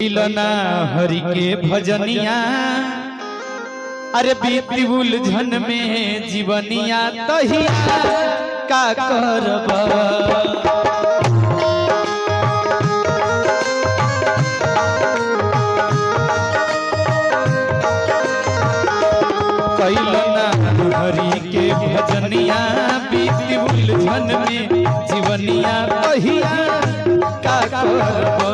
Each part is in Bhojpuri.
कैलना हरि के भजनिया अरे बीती उलझन में जीवनिया तहिया का करबा कैलना हरि के भजनिया बीती उलझन में जीवनिया तहिया का करबा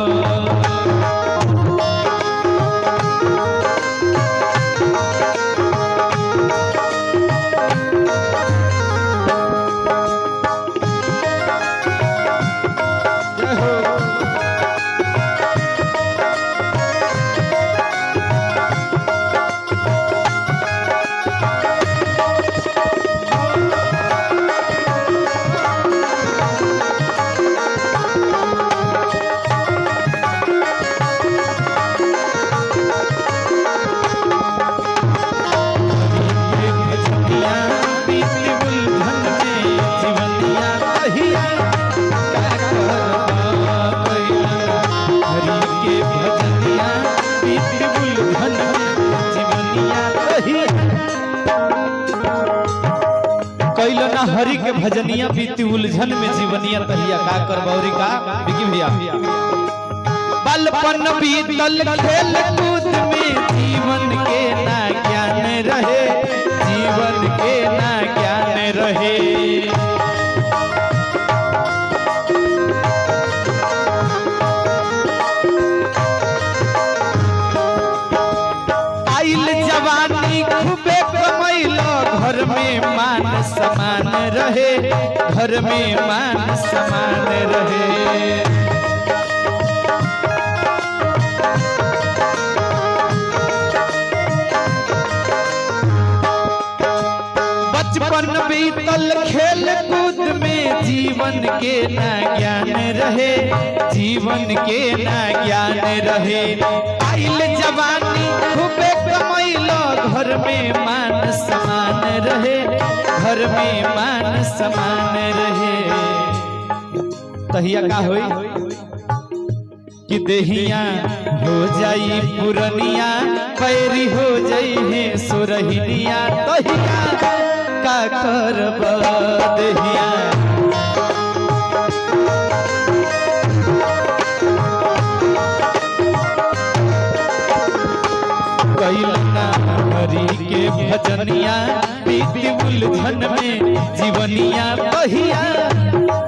कैलना हरि के भजनिया बीती उलझन में जीवनिया तहिया का करबौरी का बिकी भैया बलपन बीतल खेल कूद में जीवन के ना ज्ञान रहे जीवन के ना ज्ञान रहे आइल जवानी खूबे कमैलो घर में मान समान रहे घर में मान समान रहे बचपन बीतल खेल कूद में जीवन के ना ज्ञान रहे जीवन के ना ज्ञान रहे आइल जवानी खूबे कमैलो घर में मान समान रहे घर में मान समान रहे तहिया का होई कि देहिया हो जाई पुरनिया पैरी हो जाई है सुरहिनिया तहिया का करबा देहिया कैलना हरि के भजनिया बीती उलझन में जीवनिया तहिया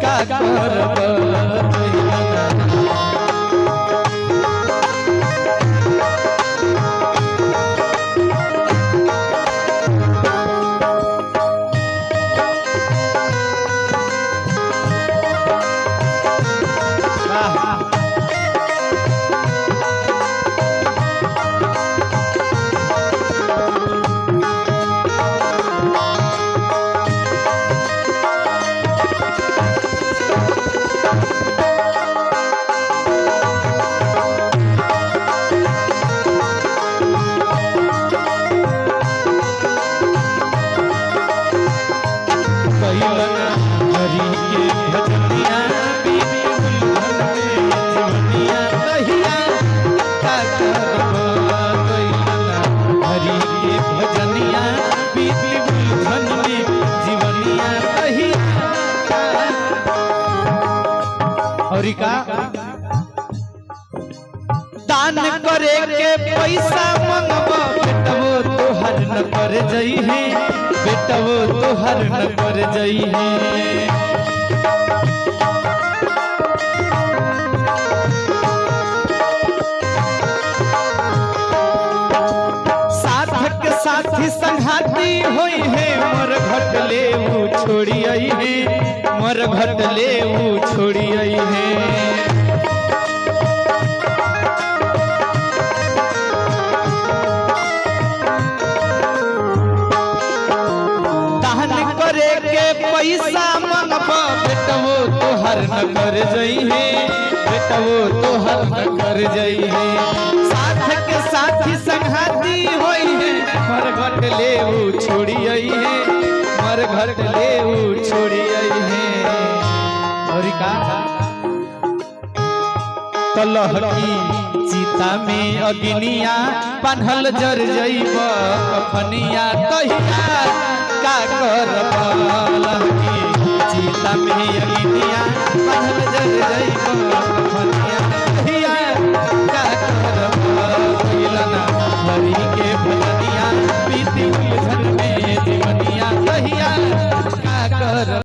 का करबा दान करे के पैसा मंगबा बेटवो तोहर न कर जई है बेटवो तोहर न कर जई है साथक साथी संघाती होई है मर घट ले वो छोड़ी आई है मर घट ले वो छोड़ी आई है पैसा मंगबा बेटवो तोहर न कर जई है बेटवो तोहर न कर जई है साथ के साथी संघाती होई है मर घट ले वो छोड़ी आई है मर घट ले वो छोड़ी आई है और का तलह की चिता में अग्निया बांधल जर जइब कफनिया तहिया का करब चिता में अग्निया बांधल जर जइब कफनिया तहिया का करब मिलना भरी